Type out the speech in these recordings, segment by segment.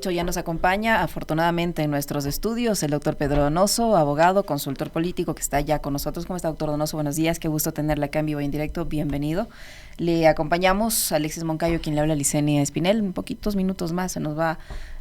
dicho, ya nos acompaña afortunadamente en nuestros estudios el doctor Pedro Donoso, abogado, consultor político, que está ya con nosotros. ¿Cómo está, doctor Donoso? Buenos días, qué gusto tenerla acá en vivo y en directo, bienvenido. Le acompañamos a Alexis Moncayo, quien le habla a Licenia Espinel. En poquitos minutos más se nos va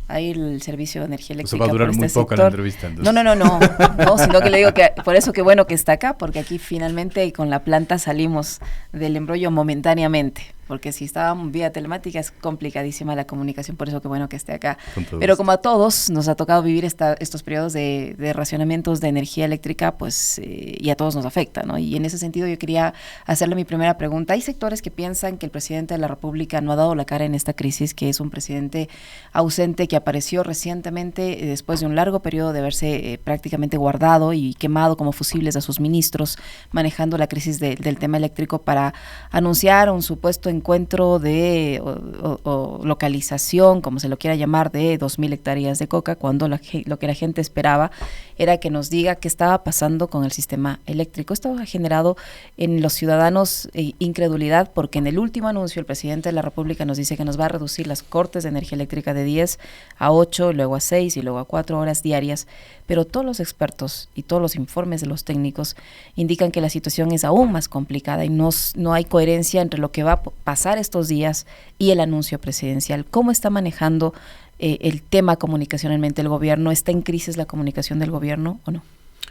a ir el servicio de energía eléctrica. Se va a durar muy poco la entrevista. Entonces. No, sino que le digo que por eso qué bueno que está acá, porque aquí finalmente con la planta salimos del embrollo momentáneamente, porque si estábamos vía telemática es complicadísima la comunicación, por eso qué bueno que esté acá. Pero como a todos nos ha tocado vivir estos periodos de racionamientos de energía eléctrica, pues y a todos nos afecta, ¿no? Y en ese sentido yo quería hacerle mi primera pregunta. Hay sectores que piensan que el presidente de la República no ha dado la cara en esta crisis, que es un presidente ausente que apareció recientemente después de un largo periodo de haberse prácticamente guardado y quemado como fusibles a sus ministros, manejando la crisis del tema eléctrico para anunciar un supuesto encuentro de o localización, como se lo quiera llamar, de 2,000 hectáreas de coca, cuando lo que la gente esperaba era que nos diga qué estaba pasando con el sistema eléctrico. Esto ha generado en los ciudadanos incredulidad, porque en el último anuncio el presidente de la República nos dice que nos va a reducir las cortes de energía eléctrica de 10 a 8, luego a 6 y luego a 4 horas diarias, pero todos los expertos y todos los informes de los técnicos indican que la situación es aún más complicada y no hay coherencia entre lo que va a pasar estos días y el anuncio presidencial. ¿Cómo está manejando el tema comunicacionalmente el gobierno? ¿Está en crisis la comunicación del gobierno o no?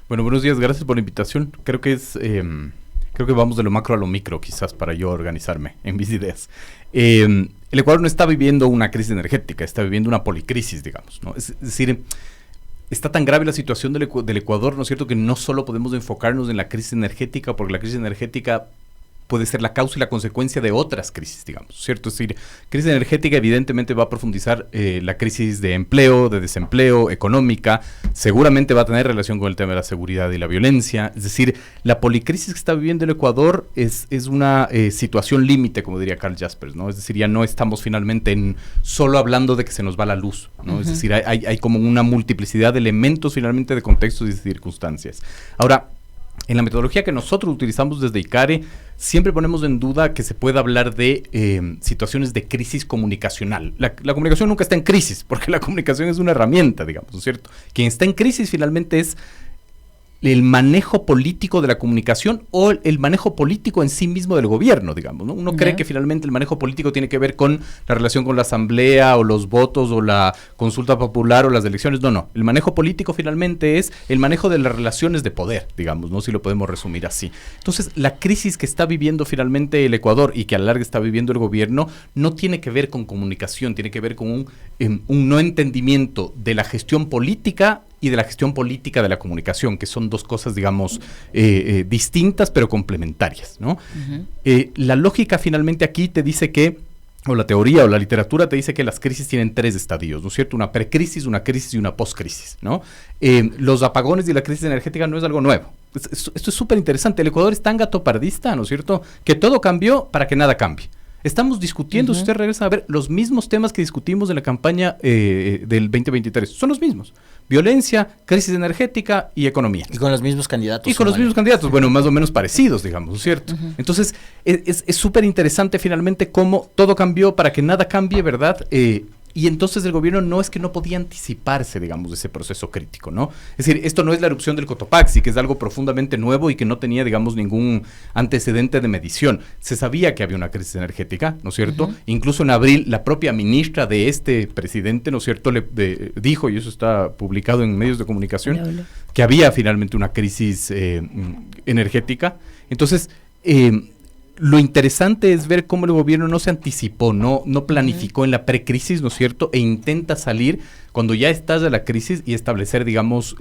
Bueno, buenos días, gracias por la invitación. Creo que vamos de lo macro a lo micro, quizás, para yo organizarme en mis ideas. El Ecuador no está viviendo una crisis energética, está viviendo una policrisis, digamos, ¿no? Es decir, está tan grave la situación del Ecuador, ¿no es cierto?, que no solo podemos enfocarnos en la crisis energética, porque la crisis energética puede ser la causa y la consecuencia de otras crisis, digamos, ¿cierto? Es decir, crisis energética evidentemente va a profundizar la crisis de empleo, de desempleo, económica, seguramente va a tener relación con el tema de la seguridad y la violencia. Es decir, la policrisis que está viviendo el Ecuador es una situación límite, como diría Karl Jaspers, ¿no? Es decir, ya no estamos finalmente solo hablando de que se nos va la luz, ¿no? Uh-huh. Es decir, hay como una multiplicidad de elementos finalmente de contextos y de circunstancias. Ahora, en la metodología que nosotros utilizamos desde ICARE, siempre ponemos en duda que se pueda hablar de situaciones de crisis comunicacional. La comunicación nunca está en crisis, porque la comunicación es una herramienta, digamos, ¿no es cierto? Quien está en crisis finalmente es el manejo político de la comunicación o el manejo político en sí mismo del gobierno, digamos, ¿no? Uno cree que finalmente el manejo político tiene que ver con la relación con la asamblea o los votos o la consulta popular o las elecciones. No. El manejo político finalmente es el manejo de las relaciones de poder, digamos, ¿no? Si lo podemos resumir así. Entonces, la crisis que está viviendo finalmente el Ecuador y que a la larga está viviendo el gobierno no tiene que ver con comunicación, tiene que ver con un no entendimiento de la gestión política y de la gestión política de la comunicación, que son dos cosas, digamos, distintas pero complementarias, ¿no? Uh-huh. La lógica finalmente aquí te dice que, o la teoría o la literatura te dice que las crisis tienen 3 estadios, ¿no es cierto? Una precrisis, una crisis y una postcrisis, ¿no? Los apagones y la crisis energética no es algo nuevo. Esto es súper interesante. El Ecuador es tan gatopardista, ¿no es cierto?, que todo cambió para que nada cambie. Estamos discutiendo, si ustedes regresan a ver, los mismos temas que discutimos en la campaña del 2023. Son los mismos. Violencia, crisis energética y economía. Y con los mismos candidatos. Y con los mismos candidatos, bueno, más o menos parecidos, digamos, ¿no es cierto? Uh-huh. Entonces, es súper interesante finalmente cómo todo cambió para que nada cambie, ¿verdad? Y entonces el gobierno no es que no podía anticiparse, digamos, de ese proceso crítico, ¿no? Es decir, esto no es la erupción del Cotopaxi, que es algo profundamente nuevo y que no tenía, digamos, ningún antecedente de medición. Se sabía que había una crisis energética, ¿no es cierto? Uh-huh. Incluso en abril, la propia ministra de este presidente, ¿no es cierto?, dijo, y eso está publicado en medios de comunicación, que había finalmente una crisis energética. Entonces, lo interesante es ver cómo el gobierno no se anticipó, no planificó en la precrisis, ¿no es cierto?, e intenta salir cuando ya estalla la crisis y establecer, digamos,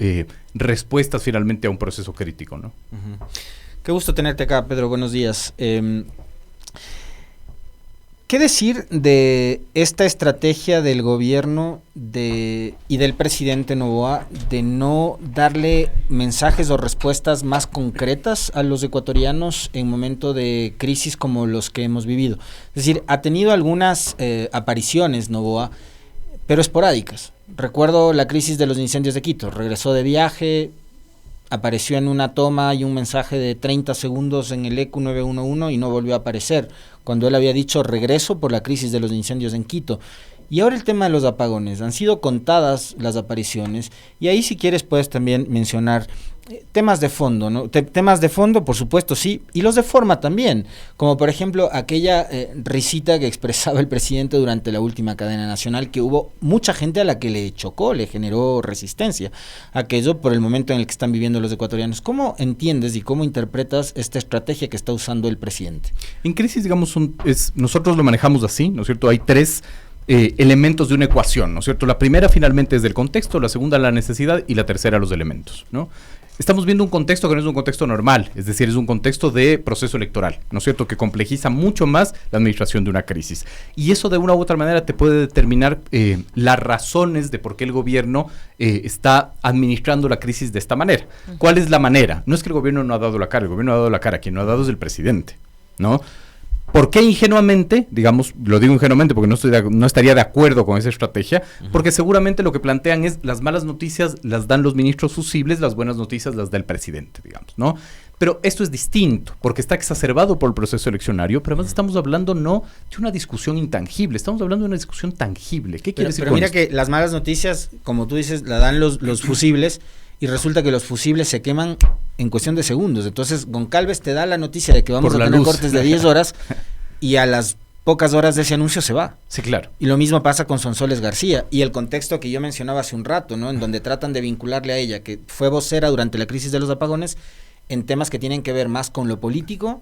respuestas finalmente a un proceso crítico, ¿no? Uh-huh. Qué gusto tenerte acá, Pedro, buenos días. ¿Qué decir de esta estrategia del gobierno y del presidente Noboa de no darle mensajes o respuestas más concretas a los ecuatorianos en momento de crisis como los que hemos vivido? Es decir, ha tenido algunas apariciones Noboa, pero esporádicas. Recuerdo la crisis de los incendios de Quito. Regresó de viaje, apareció en una toma y un mensaje de 30 segundos en el ECU 911 y no volvió a aparecer, cuando él había dicho regreso por la crisis de los incendios en Quito. Y ahora el tema de los apagones. Han sido contadas las apariciones y ahí si quieres puedes también mencionar temas de fondo, ¿no? Temas de fondo, por supuesto, sí, y los de forma también, como por ejemplo aquella risita que expresaba el presidente durante la última cadena nacional, que hubo mucha gente a la que le chocó, le generó resistencia, aquello por el momento en el que están viviendo los ecuatorianos. ¿Cómo entiendes y cómo interpretas esta estrategia que está usando el presidente? En crisis, digamos, nosotros lo manejamos así, ¿no es cierto? Hay tres elementos de una ecuación, ¿no es cierto? La primera finalmente es del contexto, la segunda la necesidad y la tercera los elementos, ¿no? Estamos viendo un contexto que no es un contexto normal, es decir, es un contexto de proceso electoral, ¿no es cierto?, que complejiza mucho más la administración de una crisis. Y eso de una u otra manera te puede determinar las razones de por qué el gobierno está administrando la crisis de esta manera. ¿Cuál es la manera? No es que el gobierno no ha dado la cara, el gobierno ha dado la cara, quien no ha dado es el presidente, ¿no? ¿Por qué ingenuamente? Digamos, lo digo ingenuamente porque no estaría de acuerdo con esa estrategia, porque seguramente lo que plantean es las malas noticias las dan los ministros fusibles, las buenas noticias las da el presidente, digamos, ¿no? Pero esto es distinto, porque está exacerbado por el proceso eleccionario, pero además estamos hablando no de una discusión intangible, estamos hablando de una discusión tangible. ¿Qué quiere decir pero con mira esto? Que las malas noticias, como tú dices, la dan los fusibles, y resulta que los fusibles se queman en cuestión de segundos. Entonces, Goncalves te da la noticia de que vamos a tener cortes de 10 horas y a las pocas horas de ese anuncio se va. Sí, claro. Y lo mismo pasa con Sonsoles García. Y el contexto que yo mencionaba hace un rato, ¿no? En donde tratan de vincularle a ella, que fue vocera durante la crisis de los apagones, en temas que tienen que ver más con lo político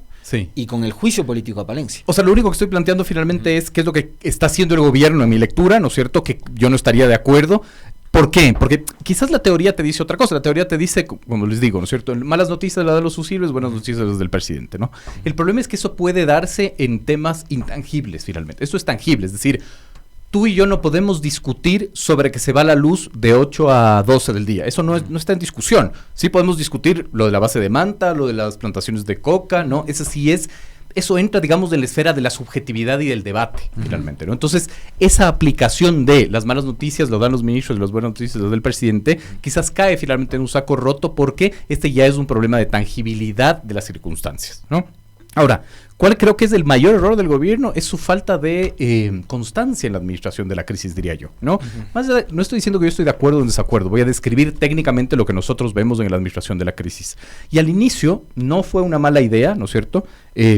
y con el juicio político a Palencia. O sea, lo único que estoy planteando finalmente es qué es lo que está haciendo el gobierno en mi lectura, ¿no es cierto?, que yo no estaría de acuerdo. ¿Por qué? Porque quizás la teoría te dice otra cosa. La teoría te dice, como les digo, ¿no es cierto?, malas noticias las dan los fusibles, buenas noticias las del presidente, ¿no? El problema es que eso puede darse en temas intangibles, finalmente. Esto es tangible, es decir, tú y yo no podemos discutir sobre que se va la luz de 8 a 12 del día. Eso no está en discusión. Sí podemos discutir lo de la base de Manta, lo de las plantaciones de coca, ¿no? Eso entra, digamos, en la esfera de la subjetividad y del debate, finalmente, ¿no? Entonces, esa aplicación de las malas noticias lo dan los ministros y las buenas noticias lo da el presidente, quizás cae finalmente en un saco roto porque este ya es un problema de tangibilidad de las circunstancias, ¿no? Ahora, ¿cuál creo que es el mayor error del gobierno? Es su falta de constancia en la administración de la crisis, diría yo, ¿no? No estoy diciendo que yo estoy de acuerdo o en desacuerdo, voy a describir técnicamente lo que nosotros vemos en la administración de la crisis. Y al inicio no fue una mala idea, ¿no es cierto?,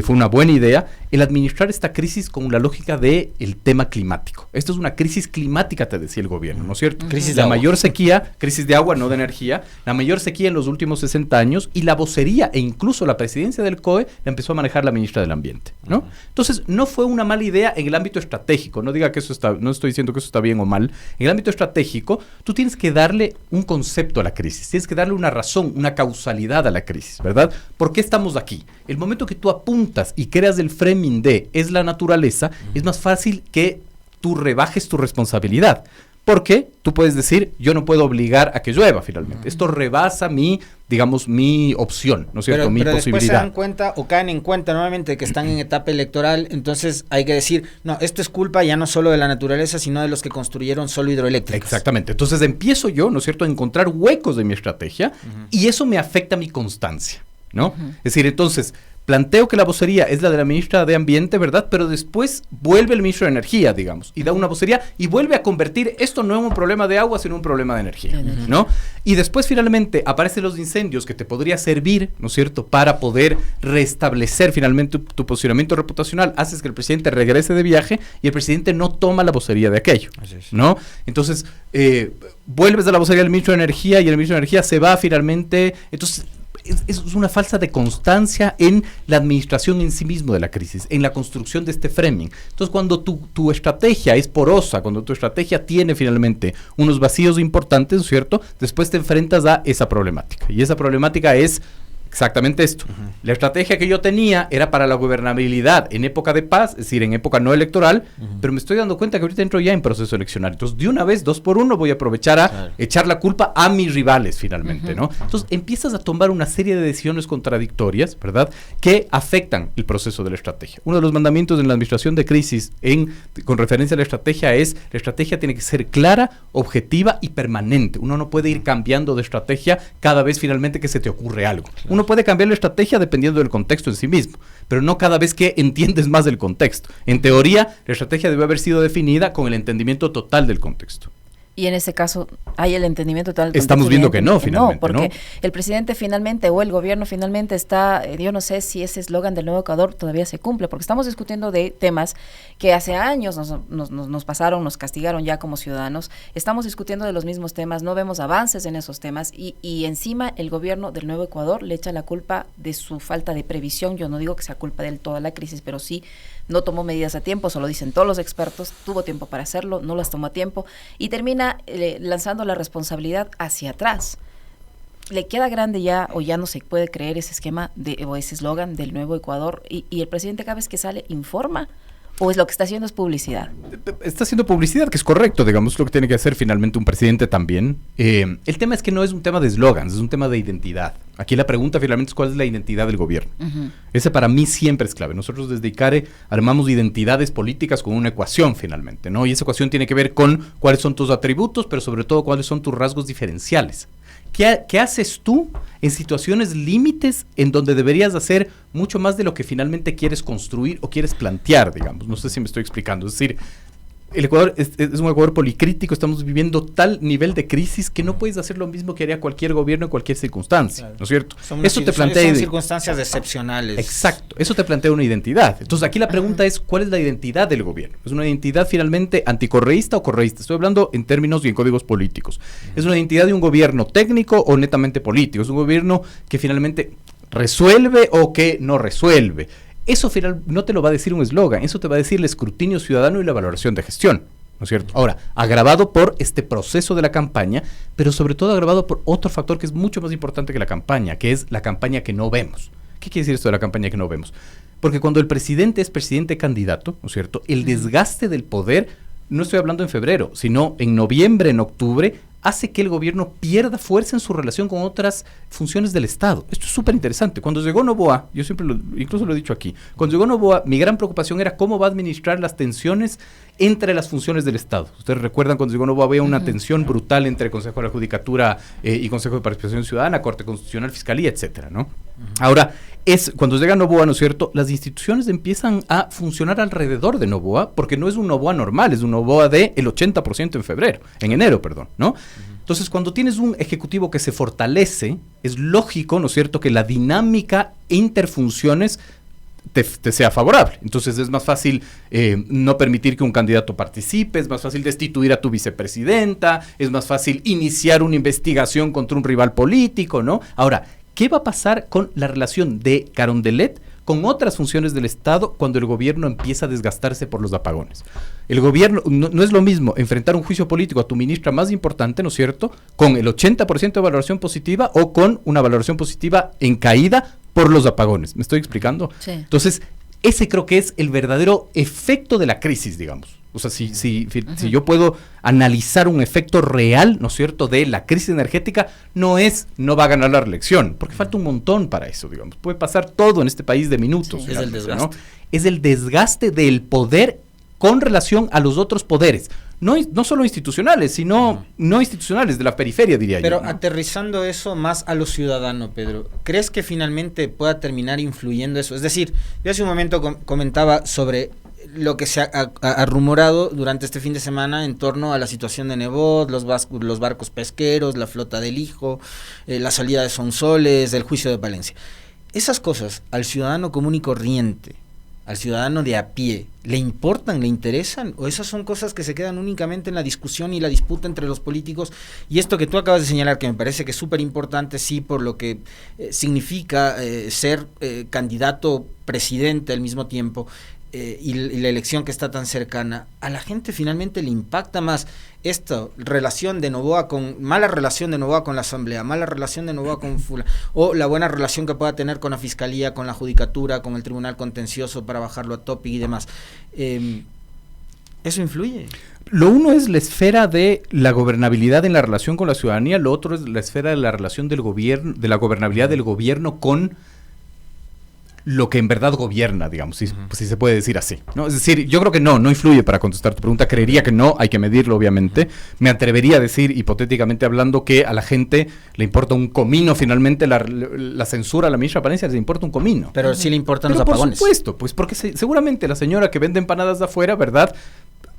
fue una buena idea el administrar esta crisis con la lógica del tema climático. Esto es una crisis climática, te decía el gobierno, ¿no es cierto? Crisis de agua. Mayor sequía, crisis de agua, no de energía, la mayor sequía en los últimos 60 años, y la vocería e incluso la presidencia del COE la empezó a manejar la ministra del Ambiente, ¿no? Entonces, no fue una mala idea en el ámbito estratégico, no estoy diciendo que eso está bien o mal. En el ámbito estratégico, tú tienes que darle un concepto a la crisis, tienes que darle una razón, una causalidad a la crisis, ¿verdad? ¿Por qué estamos aquí? El momento que tú apuntas y creas el framing de es la naturaleza, es más fácil que tú rebajes tu responsabilidad. Porque tú puedes decir, yo no puedo obligar a que llueva finalmente. Esto rebasa mi opción, ¿no es cierto? Mi pero después se posibilidad. dan cuenta o caen en cuenta nuevamente que están en etapa electoral, entonces hay que decir, no, esto es culpa ya no solo de la naturaleza, sino de los que construyeron solo hidroeléctricos. Exactamente. Entonces empiezo yo, ¿no es cierto?, a encontrar huecos de mi estrategia y eso me afecta mi constancia, ¿no? Es decir, entonces planteo que la vocería es la de la ministra de Ambiente, ¿verdad? Pero después vuelve el ministro de Energía, digamos, y da una vocería y vuelve a convertir esto no en un problema de agua, sino en un problema de energía, ¿no? Y después finalmente aparecen los incendios que te podría servir, ¿no es cierto?, para poder restablecer finalmente tu posicionamiento reputacional. Haces que el presidente regrese de viaje y el presidente no toma la vocería de aquello, ¿no? Entonces, vuelves a la vocería del ministro de Energía y el ministro de Energía se va finalmente. Entonces, es una falta de constancia en la administración en sí mismo de la crisis, en la construcción de este framing. Entonces, cuando tu estrategia es porosa, cuando tu estrategia tiene finalmente unos vacíos importantes, ¿no es cierto?, después te enfrentas a esa problemática. Y esa problemática es exactamente esto. La estrategia que yo tenía era para la gobernabilidad en época de paz, es decir, en época no electoral, pero me estoy dando cuenta que ahorita entro ya en proceso eleccionario. Entonces, de una vez, 2 por 1, voy a aprovechar a echar la culpa a mis rivales finalmente, ¿no? Entonces, empiezas a tomar una serie de decisiones contradictorias, ¿verdad?, que afectan el proceso de la estrategia. Uno de los mandamientos en la administración de crisis con referencia a la estrategia tiene que ser clara, objetiva y permanente. Uno no puede ir cambiando de estrategia cada vez finalmente que se te ocurre algo. Uno uno puede cambiar la estrategia dependiendo del contexto en sí mismo, pero no cada vez que entiendes más del contexto. En teoría, la estrategia debe haber sido definida con el entendimiento total del contexto. Y en ese caso, ¿hay el entendimiento total? Estamos viendo que no, finalmente. No, porque ¿no? el presidente finalmente, o el gobierno finalmente está, yo no sé si ese eslogan del Nuevo Ecuador todavía se cumple, porque estamos discutiendo de temas que hace años nos pasaron, nos castigaron ya como ciudadanos, estamos discutiendo de los mismos temas, no vemos avances en esos temas, y encima el gobierno del Nuevo Ecuador le echa la culpa de su falta de previsión. Yo no digo que sea culpa de toda la crisis, pero sí no tomó medidas a tiempo, eso lo dicen todos los expertos, tuvo tiempo para hacerlo, no las tomó a tiempo, y termina lanzando la responsabilidad hacia atrás. Le queda grande ya, o ya no se puede creer ese esquema o ese eslogan del Nuevo Ecuador, y el presidente cada vez que sale informa, o es lo que está haciendo es publicidad. Está haciendo publicidad, que es correcto, digamos, lo que tiene que hacer finalmente un presidente también. El tema es que no es un tema de eslogans, es un tema de identidad. Aquí la pregunta finalmente es cuál es la identidad del gobierno. Ese para mí siempre es clave. Nosotros desde ICARE armamos identidades políticas con una ecuación finalmente, ¿no? Y esa ecuación tiene que ver con cuáles son tus atributos, pero sobre todo cuáles son tus rasgos diferenciales. ¿Qué haces tú en situaciones límites en donde deberías hacer mucho más de lo que finalmente quieres construir o quieres plantear, digamos? No sé si me estoy explicando. Es decir, el Ecuador es un Ecuador policrítico, estamos viviendo tal nivel de crisis que no puedes hacer lo mismo que haría cualquier gobierno en cualquier circunstancia, claro. ¿No es cierto? Eso te plantea son circunstancias excepcionales. Exacto, eso te plantea una identidad. Entonces aquí la pregunta es, ¿cuál es la identidad del gobierno? ¿Es una identidad finalmente anticorreísta o correísta? Estoy hablando en términos y en códigos políticos. ¿Es una identidad de un gobierno técnico o netamente político? ¿Es un gobierno que finalmente resuelve o que no resuelve? Eso final no te lo va a decir un eslogan, eso te va a decir el escrutinio ciudadano y la valoración de gestión, ¿no es cierto? Ahora, agravado por este proceso de la campaña, pero sobre todo agravado por otro factor que es mucho más importante que la campaña, que es la campaña que no vemos. ¿Qué quiere decir esto de la campaña que no vemos? Porque cuando el presidente es presidente candidato, ¿no es cierto?, el desgaste del poder, no estoy hablando en febrero, sino en noviembre, en octubre, hace que el gobierno pierda fuerza en su relación con otras funciones del Estado. Esto es súper interesante. Cuando llegó Noboa, yo siempre incluso lo he dicho aquí, cuando llegó Noboa, mi gran preocupación era cómo va a administrar las tensiones entre las funciones del Estado. Ustedes recuerdan cuando llegó Noboa había una tensión brutal entre el Consejo de la Judicatura y Consejo de Participación Ciudadana, Corte Constitucional, Fiscalía, etcétera, ¿no? Ahora, cuando llega Noboa, ¿no es cierto?, las instituciones empiezan a funcionar alrededor de Noboa, porque no es un Noboa normal, es un Noboa del 80% en enero, ¿no? Entonces, cuando tienes un ejecutivo que se fortalece, es lógico, ¿no es cierto?, que la dinámica interfunciones te sea favorable. Entonces es más fácil no permitir que un candidato participe, es más fácil destituir a tu vicepresidenta, es más fácil iniciar una investigación contra un rival político, ¿no? Ahora, ¿qué va a pasar con la relación de Carondelet con otras funciones del Estado cuando el gobierno empieza a desgastarse por los apagones? El gobierno, no es lo mismo enfrentar un juicio político a tu ministra más importante, ¿no es cierto?, con el 80% de valoración positiva o con una valoración positiva en caída por los apagones. ¿Me estoy explicando? Sí. Entonces, ese creo que es el verdadero efecto de la crisis, digamos. O sea, si yo puedo analizar un efecto real, ¿no es cierto?, de la crisis energética, no va a ganar la reelección, porque falta un montón para eso, digamos. Puede pasar todo en este país de minutos. Sí, es el desgaste. ¿No? Es el desgaste del poder con relación a los otros poderes. No solo institucionales, sino no institucionales, de la periferia, diría Pero yo. Pero aterrizando eso más a lo ciudadano, Pedro, ¿crees que finalmente pueda terminar influyendo eso? Es decir, yo hace un momento comentaba sobre lo que se ha rumorado durante este fin de semana en torno a la situación de Nebot, los barcos pesqueros, la flota del Hijo, la salida de Sonsoles, el juicio de Palencia. Esas cosas al ciudadano común y corriente, al ciudadano de a pie, ¿le importan, le interesan? ¿O esas son cosas que se quedan únicamente en la discusión y la disputa entre los políticos? Y esto que tú acabas de señalar, que me parece que es súper importante, sí, por lo que significa ser candidato presidente al mismo tiempo, y la elección que está tan cercana, a la gente finalmente le impacta más esta relación de Noboa mala relación de Noboa con la Asamblea, mala relación de Noboa con Fula, o la buena relación que pueda tener con la Fiscalía, con la Judicatura, con el Tribunal Contencioso para bajarlo a topic y demás. ¿Eso influye? Lo uno es la esfera de la gobernabilidad en la relación con la ciudadanía, lo otro es la esfera de la relación del gobierno, de la gobernabilidad del gobierno con lo que en verdad gobierna, digamos, si se puede decir así, ¿no? Es decir, yo creo que no influye para contestar tu pregunta, creería que no, hay que medirlo obviamente, me atrevería a decir, hipotéticamente hablando, que a la gente le importa un comino finalmente, la censura a la ministra Palencia les importa un comino. Pero sí le importan Pero los apagones. Por supuesto, pues porque seguramente la señora que vende empanadas de afuera, ¿verdad?,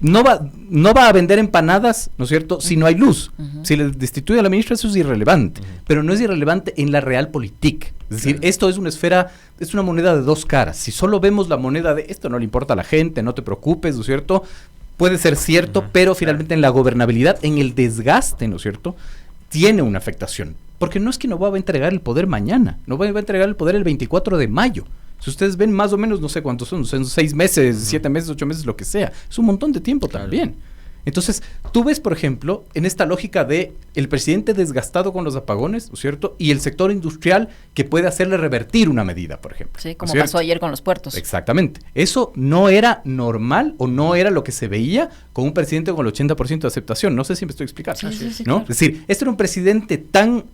no va a vender empanadas, ¿no es cierto?, si no hay luz. Si le destituye a la ministra, eso es irrelevante, pero no es irrelevante en la realpolitik. Es decir, esto es una esfera, es una moneda de dos caras. Si solo vemos la moneda de esto no le importa a la gente, no te preocupes, ¿no es cierto?, puede ser cierto, pero finalmente en la gobernabilidad, en el desgaste, ¿no es cierto?, tiene una afectación. Porque no es que Noboa va a entregar el poder mañana, Noboa va a entregar el poder el 24 de mayo. Si ustedes ven más o menos, no sé cuántos son 6 meses, 7 meses, 8 meses, lo que sea. Es un montón de tiempo también. Entonces, tú ves, por ejemplo, en esta lógica de el presidente desgastado con los apagones, ¿no es cierto?, y el sector industrial que puede hacerle revertir una medida, por ejemplo. Sí, como pasó ayer con los puertos. Exactamente. Eso no era normal o no era lo que se veía con un presidente con el 80% de aceptación. No sé si me estoy explicando. Sí, ¿no? Claro. Es decir, este era un presidente tan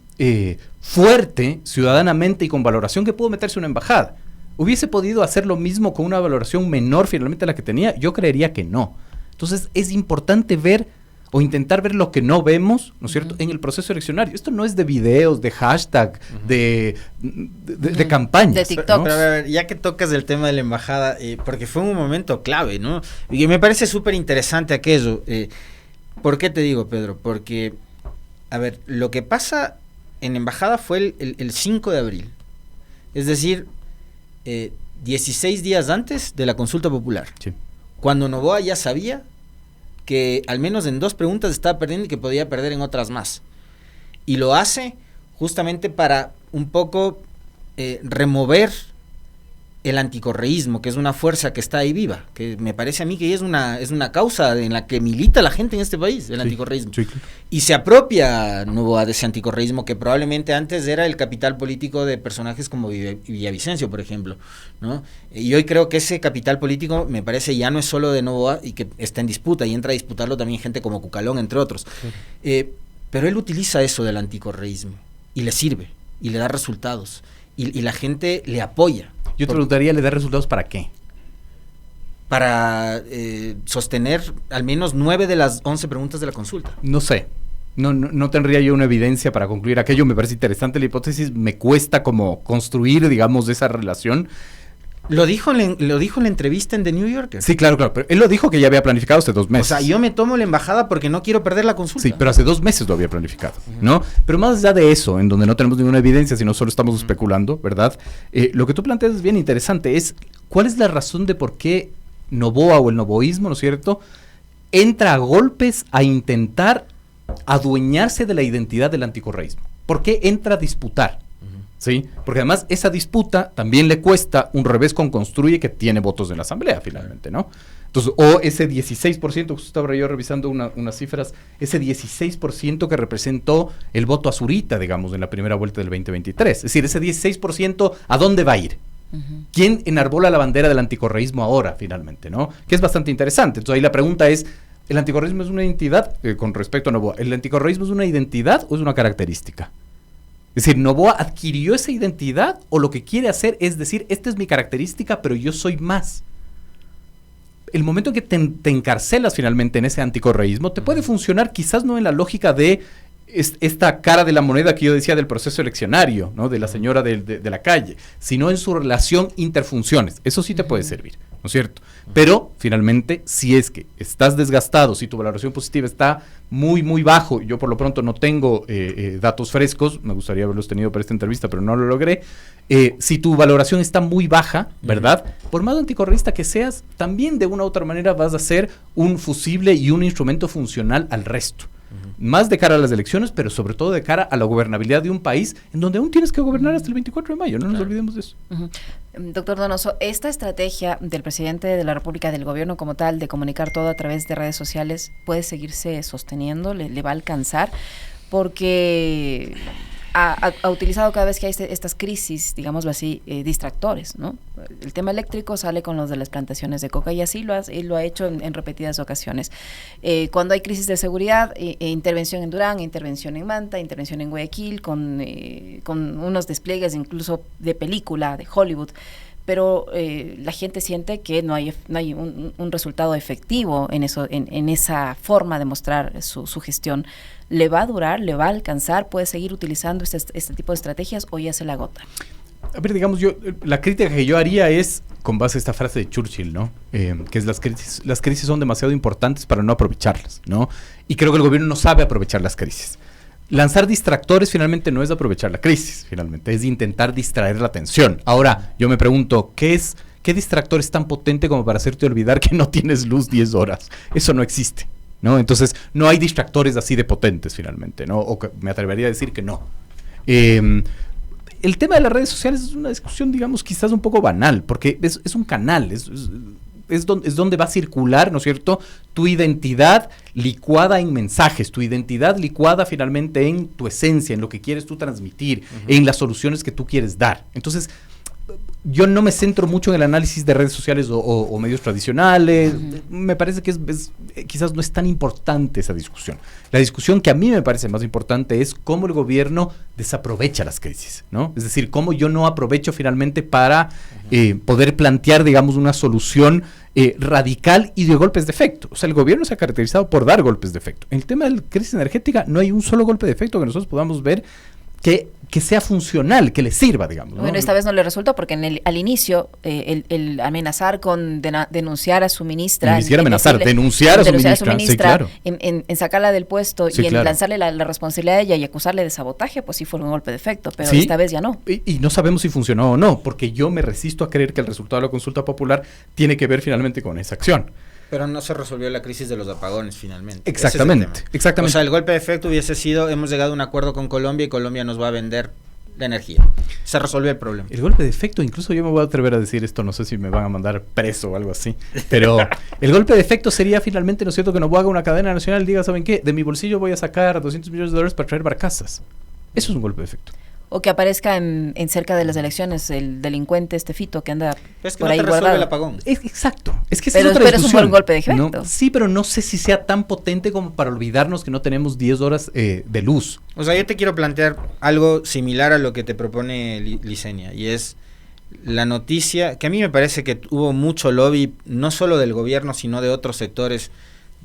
fuerte ciudadanamente y con valoración que pudo meterse una embajada. ¿Hubiese podido hacer lo mismo con una valoración menor finalmente a la que tenía? Yo creería que no. Entonces es importante ver o intentar ver lo que no vemos, ¿no es cierto?, en el proceso eleccionario. Esto no es de videos, de hashtag, de campañas. De TikTok. ¿no? Pero a ver, ya que tocas el tema de la embajada, porque fue un momento clave, ¿no? Y me parece súper interesante aquello. ¿Por qué te digo, Pedro? Porque, a ver, lo que pasa en la embajada fue el 5 de abril. Es decir, 16 días antes de la consulta popular. Sí. Cuando Noboa ya sabía que al menos en 2 preguntas estaba perdiendo y que podía perder en otras más. Y lo hace justamente para un poco remover el anticorreísmo, que es una fuerza que está ahí viva, que me parece a mí que es una causa en la que milita la gente en este país, el anticorreísmo. Sí. Y se apropia Noboa de ese anticorreísmo que probablemente antes era el capital político de personajes como Villavicencio, por ejemplo, ¿no? Y hoy creo que ese capital político, me parece, ya no es solo de Noboa y que está en disputa, y entra a disputarlo también gente como Cucalón, entre otros. Pero él utiliza eso del anticorreísmo y le sirve, y le da resultados, y la gente le apoya. Yo te preguntaría, ¿le da resultados para qué? Para sostener al menos 9 de las 11 preguntas de la consulta. No sé. No tendría yo una evidencia para concluir aquello. Me parece interesante la hipótesis. Me cuesta como construir, digamos, esa relación. Lo dijo en la entrevista en The New Yorker. Sí, claro. Pero él lo dijo que ya había planificado hace 2 meses. O sea, yo me tomo la embajada porque no quiero perder la consulta. Sí, pero hace 2 meses lo había planificado, ¿no? Pero más allá de eso, en donde no tenemos ninguna evidencia, sino solo estamos especulando, ¿verdad? Lo que tú planteas es bien interesante. Es, ¿cuál es la razón de por qué Noboa o el noboísmo, ¿no es cierto?, entra a golpes a intentar adueñarse de la identidad del anticorreísmo? ¿Por qué entra a disputar? ¿Sí? Porque además esa disputa también le cuesta un revés con Construye, que tiene votos en la asamblea finalmente, ¿no? Entonces, o ese 16%, justo estaba yo revisando unas cifras, ese 16% que representó el voto a Zurita, digamos, en la primera vuelta del 2023. Es decir, ese 16%, ¿a dónde va a ir? ¿Quién enarbola la bandera del anticorreísmo ahora, finalmente, no? Que es bastante interesante. Entonces ahí la pregunta es, ¿el anticorreísmo es una identidad? Con respecto a Noboa, ¿el anticorreísmo es una identidad o es una característica? Es decir, ¿Noboa adquirió esa identidad o lo que quiere hacer es decir, esta es mi característica, pero yo soy más? El momento en que te encarcelas finalmente en ese anticorreísmo, te puede funcionar quizás no en la lógica de esta cara de la moneda que yo decía del proceso eleccionario, ¿no?, de la señora de la calle, sino en su relación interfunciones. Eso sí te puede servir, ¿no es cierto? Pero, finalmente, si es que estás desgastado, si tu valoración positiva está muy, muy bajo, yo por lo pronto no tengo datos frescos, me gustaría haberlos tenido para esta entrevista, pero no lo logré. Si tu valoración está muy baja, ¿verdad?, por más anticorreísta que seas, también de una u otra manera vas a ser un fusible y un instrumento funcional al resto. Más de cara a las elecciones, pero sobre todo de cara a la gobernabilidad de un país en donde aún tienes que gobernar hasta el 24 de mayo, no nos olvidemos de eso. Doctor Donoso, esta estrategia del presidente de la República, del gobierno como tal, de comunicar todo a través de redes sociales, ¿puede seguirse sosteniendo? ¿Le va a alcanzar? Porque ha utilizado cada vez que hay estas crisis, digámoslo así, distractores, ¿no? El tema eléctrico sale con los de las plantaciones de coca y así lo ha hecho en repetidas ocasiones. Cuando hay crisis de seguridad, intervención en Durán, intervención en Manta, intervención en Guayaquil, con unos despliegues incluso de película, de Hollywood. pero la gente siente que no hay un resultado efectivo en eso, en esa forma de mostrar su gestión. ¿Le va a durar? ¿Le va a alcanzar? ¿Puede seguir utilizando este tipo de estrategias o ya se la agota? A ver, digamos, la crítica que yo haría es con base a esta frase de Churchill, ¿no? Que es las crisis son demasiado importantes para no aprovecharlas, ¿no? Y creo que el gobierno no sabe aprovechar las crisis. Lanzar distractores finalmente no es aprovechar la crisis, finalmente, es intentar distraer la atención. Ahora, yo me pregunto, ¿qué distractor es tan potente como para hacerte olvidar que no tienes luz 10 horas? Eso no existe, ¿no? Entonces, no hay distractores así de potentes, finalmente, ¿no? O que me atrevería a decir que no. El tema de las redes sociales es una discusión, digamos, quizás un poco banal, porque es un canal, es donde va a circular, ¿no es cierto?, tu identidad licuada en mensajes, tu identidad licuada finalmente en tu esencia, en lo que quieres tú transmitir, en las soluciones que tú quieres dar. Entonces, yo no me centro mucho en el análisis de redes sociales o medios tradicionales. Me parece que quizás no es tan importante esa discusión. La discusión que a mí me parece más importante es cómo el gobierno desaprovecha las crisis, ¿no? Es decir, cómo yo no aprovecho finalmente para poder plantear, digamos, una solución radical y de golpes de efecto. O sea, el gobierno se ha caracterizado por dar golpes de efecto. En el tema de la crisis energética no hay un solo golpe de efecto que nosotros podamos ver que sea funcional, que le sirva, digamos, ¿no? Bueno, esta vez no le resultó porque al inicio el amenazar con denunciar a su ministra, ni siquiera amenazar, denunciar a su ministra, sí, claro. en sacarla del puesto sí, y en claro. lanzarle la responsabilidad a ella y acusarle de sabotaje, pues sí fue un golpe de efecto, pero sí, esta vez ya no. Y no sabemos si funcionó o no, porque yo me resisto a creer que el resultado de la consulta popular tiene que ver finalmente con esa acción. Pero no se resolvió la crisis de los apagones finalmente. Exactamente, exactamente. O sea, el golpe de efecto hubiese sido, hemos llegado a un acuerdo con Colombia y Colombia nos va a vender la energía. Se resolvió el problema. El golpe de efecto, incluso yo me voy a atrever a decir esto, no sé si me van a mandar preso o algo así, pero el golpe de efecto sería finalmente, ¿no es cierto?, que no haga una cadena nacional y diga, ¿saben qué? De mi bolsillo voy a sacar $200 millones para traer barcazas. Eso es un golpe de efecto. O que aparezca en cerca de las elecciones el delincuente Fito que anda es que por no ahí te resuelve guardado. el apagón. Exacto. Es que pero es un buen golpe de efecto. No, sí, pero no sé si sea tan potente como para olvidarnos que no tenemos 10 horas de luz. O sea, yo te quiero plantear algo similar a lo que te propone Licenia, y es la noticia, que a mí me parece que hubo mucho lobby, no solo del gobierno, sino de otros sectores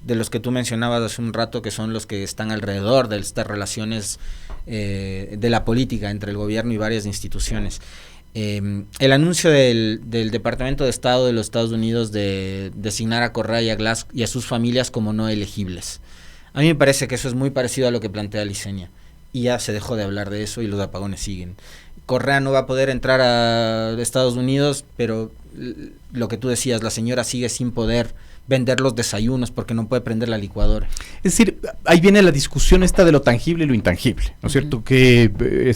de los que tú mencionabas hace un rato, que son los que están alrededor de estas relaciones de la política entre el gobierno y varias instituciones. El anuncio del Departamento de Estado de los Estados Unidos de designar a Correa y a Glass y a sus familias como no elegibles. A mí me parece que eso es muy parecido a lo que plantea Licenia. Y ya se dejó de hablar de eso y los apagones siguen. Correa no va a poder entrar a Estados Unidos, pero lo que tú decías, la señora sigue sin poder vender los desayunos porque no puede prender la licuadora. Es decir, ahí viene la discusión esta de lo tangible y lo intangible, ¿no es cierto? Que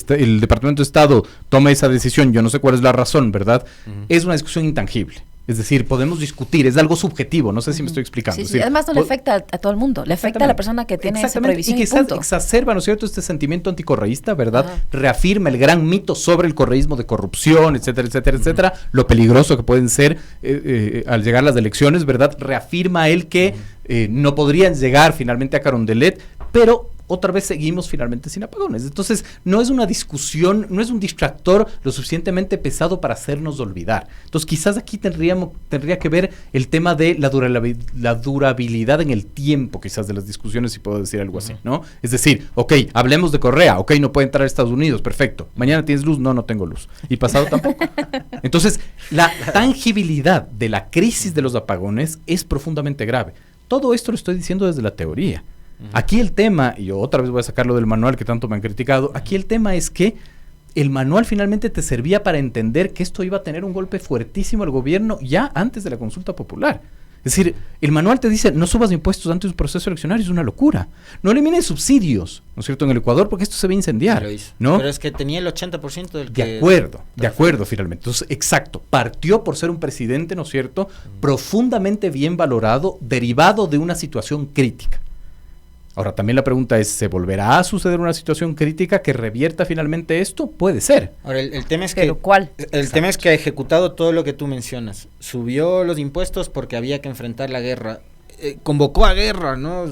el Departamento de Estado toma esa decisión, yo no sé cuál es la razón, ¿verdad? Es una discusión intangible. Es decir, podemos discutir, es algo subjetivo, no sé si me estoy explicando. Sí, es decir, además no le afecta a todo el mundo, le afecta a la persona que tiene esa prohibición y quizás exacerba, ¿no es cierto?, este sentimiento anticorreísta, ¿verdad? Reafirma el gran mito sobre el correísmo de corrupción, etcétera, etcétera, etcétera, lo peligroso que pueden ser al llegar las elecciones, ¿verdad? Reafirma él que no podrían llegar finalmente a Carondelet, pero otra vez seguimos finalmente sin apagones. Entonces, no es una discusión, no es un distractor lo suficientemente pesado para hacernos olvidar. Entonces, quizás aquí tendría que ver el tema de la durabilidad en el tiempo, quizás, de las discusiones, si puedo decir algo así, ¿no? Es decir, ok, hablemos de Correa, ok, no puede entrar a Estados Unidos, perfecto. Mañana tienes luz, no tengo luz. Y pasado tampoco. Entonces, la tangibilidad de la crisis de los apagones es profundamente grave. Todo esto lo estoy diciendo desde la teoría. Aquí el tema, y yo otra vez voy a sacarlo del manual que tanto me han criticado, aquí el tema es que el manual finalmente te servía para entender que esto iba a tener un golpe fuertísimo al gobierno ya antes de la consulta popular. Es decir, el manual te dice, no subas impuestos antes de un proceso eleccionario, es una locura. No elimines subsidios, ¿no es cierto?, en el Ecuador, porque esto se va a incendiar, ¿no? Pero es que tenía el 80% del que... De acuerdo, finalmente. Entonces, exacto, partió por ser un presidente, ¿no es cierto?, profundamente bien valorado, derivado de una situación crítica. Ahora, también la pregunta es, ¿se volverá a suceder una situación crítica que revierta finalmente esto? Puede ser. Ahora, el tema es ¿Pero cuál? El tema es que ha ejecutado todo lo que tú mencionas. Subió los impuestos porque había que enfrentar la guerra. convocó a guerra, ¿no?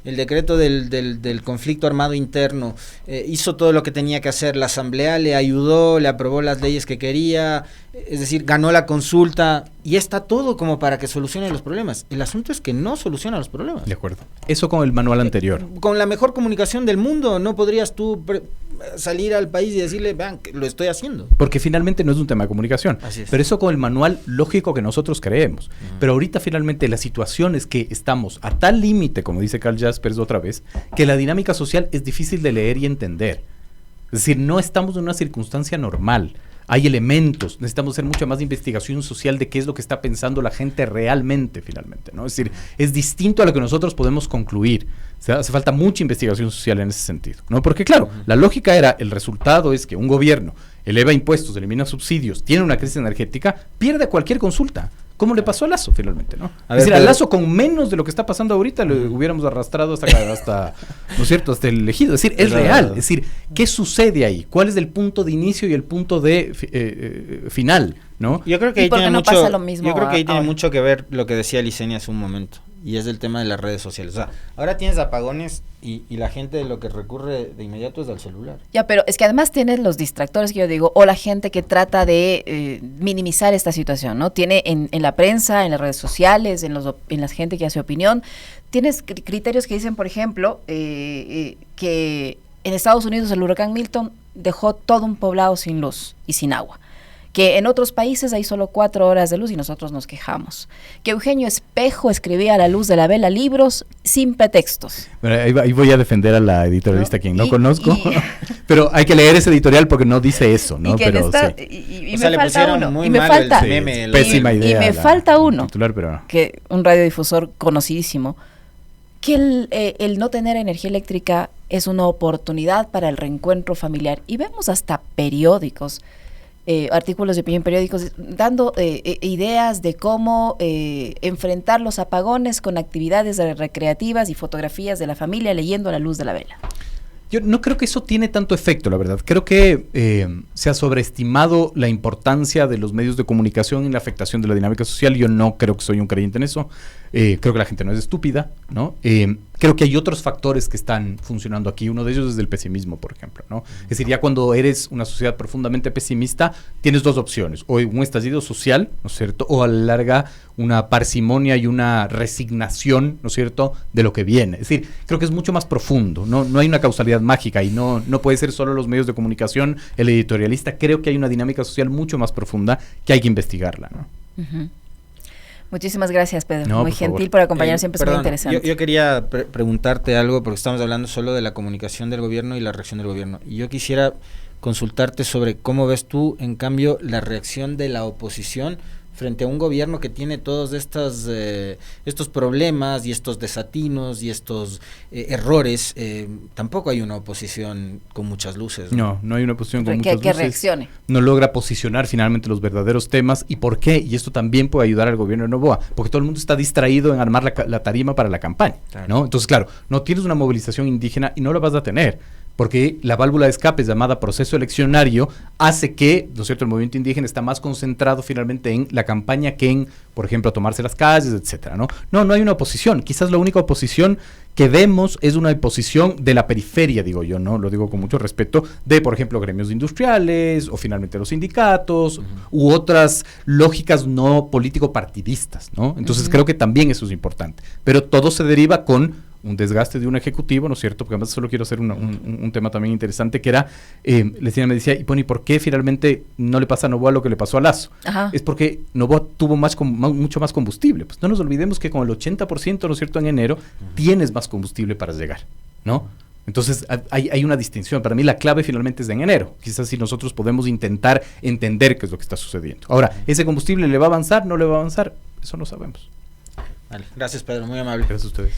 El decreto del conflicto armado interno, hizo todo lo que tenía que hacer, la asamblea le ayudó, le aprobó las leyes que quería, es decir, ganó la consulta y está todo como para que solucione los problemas. El asunto es que no soluciona los problemas. De acuerdo. Eso con el manual anterior. Con la mejor comunicación del mundo, no podrías tú salir al país y decirle, vean, que lo estoy haciendo. Porque finalmente no es un tema de comunicación. Así es. Pero eso con el manual lógico que nosotros creemos. Pero ahorita finalmente la situación es que estamos a tal límite, como dice Karl Jaspers otra vez, que la dinámica social es difícil de leer y entender. Es decir, no estamos en una circunstancia normal. Hay elementos, necesitamos hacer mucha más investigación social de qué es lo que está pensando la gente realmente, finalmente, ¿no? Es decir, es distinto a lo que nosotros podemos concluir. O sea, hace falta mucha investigación social en ese sentido, ¿no? Porque claro, la lógica era, el resultado es que un gobierno eleva impuestos, elimina subsidios, tiene una crisis energética, pierde cualquier consulta. ¿Cómo le pasó a Lasso finalmente, no? Es decir, a Lasso con menos de lo que está pasando ahorita lo hubiéramos arrastrado hasta ¿no es cierto?, hasta el ejido. Es decir, es real. Es decir, ¿qué sucede ahí? ¿Cuál es el punto de inicio y el punto de final, no? Yo creo que ahí tiene mucho, pasa lo mismo yo creo que ahí tiene ahora? mucho que ver lo que decía Licenia hace un momento, y es el tema de las redes sociales. O sea, ahora tienes apagones y la gente lo que recurre de inmediato es al celular. Ya, pero es que además tienes los distractores que yo digo, o la gente que trata de minimizar esta situación, ¿no? Tiene en la prensa, en las redes sociales, en la gente que hace opinión, tienes criterios que dicen, por ejemplo, que en Estados Unidos el huracán Milton dejó todo un poblado sin luz y sin agua. Que en otros países hay solo 4 horas de luz y nosotros nos quejamos. Que Eugenio Espejo escribía a la luz de la vela libros sin pretextos. Bueno, ahí voy a defender a la editorialista, quien no conozco, pero hay que leer ese editorial porque no dice eso, ¿no? Pero Y me falta uno. Y me falta, pésima idea. Y me falta uno, titular, pero que un radiodifusor conocidísimo, que el no tener energía eléctrica es una oportunidad para el reencuentro familiar. Y vemos hasta periódicos, artículos de opinión periódicos dando ideas de cómo enfrentar los apagones con actividades recreativas y fotografías de la familia leyendo a la luz de la vela. Yo no creo que eso tiene tanto efecto, la verdad. Creo que se ha sobreestimado la importancia de los medios de comunicación en la afectación de la dinámica social. Yo no creo que soy un creyente en eso. Creo que la gente no es estúpida, ¿no? Creo que hay otros factores que están funcionando aquí. Uno de ellos es el pesimismo, por ejemplo, ¿no? Es decir, ya cuando eres una sociedad profundamente pesimista, tienes dos opciones. O un estallido social, ¿no es cierto? O a la larga una parsimonia y una resignación, ¿no es cierto?, de lo que viene. Es decir, creo que es mucho más profundo. No hay una causalidad mágica y no puede ser solo los medios de comunicación, el editorialista. Creo que hay una dinámica social mucho más profunda que hay que investigarla, ¿no? Uh-huh. Muchísimas gracias, Pedro. No, muy por gentil favor. por acompañarnos, siempre es muy Perdón, interesante. yo quería preguntarte algo, porque estamos hablando solo de la comunicación del gobierno y la reacción del gobierno. Y yo quisiera consultarte sobre cómo ves tú, en cambio, la reacción de la oposición frente a un gobierno que tiene todos estos problemas y estos desatinos y estos errores. Tampoco hay una oposición con muchas luces, ¿no? No hay una oposición con muchas luces. Que reaccione. No logra posicionar finalmente los verdaderos temas. ¿Y por qué? Y esto también puede ayudar al gobierno de Noboa, porque todo el mundo está distraído en armar la tarima para la campaña, Claro. ¿no? Entonces, claro, no tienes una movilización indígena y no la vas a tener, porque la válvula de escape llamada proceso eleccionario hace que, ¿no es cierto?, el movimiento indígena está más concentrado finalmente en la campaña que en, por ejemplo, tomarse las calles, etcétera, ¿no? No hay una oposición. Quizás la única oposición que vemos es una oposición de la periferia, digo yo, ¿no? Lo digo con mucho respeto, de, por ejemplo, gremios industriales o finalmente los sindicatos u otras lógicas no político-partidistas, ¿no? Entonces creo que también eso es importante. Pero todo se deriva con un desgaste de un ejecutivo, ¿no es cierto? Porque además solo quiero hacer un tema también interesante, que era, Lecina me decía, y ¿por qué finalmente no le pasa a Noboa lo que le pasó a Lasso? Ajá. Es porque Noboa tuvo mucho más combustible. Pues no nos olvidemos que con el 80%, ¿no es cierto?, en enero, tienes más combustible para llegar, ¿no? Entonces hay una distinción. Para mí la clave finalmente es en enero. Quizás si nosotros podemos intentar entender qué es lo que está sucediendo. Ahora, ¿ese combustible le va a avanzar? ¿No le va a avanzar? Eso no sabemos. Vale. Gracias, Pedro, muy amable. Gracias a ustedes.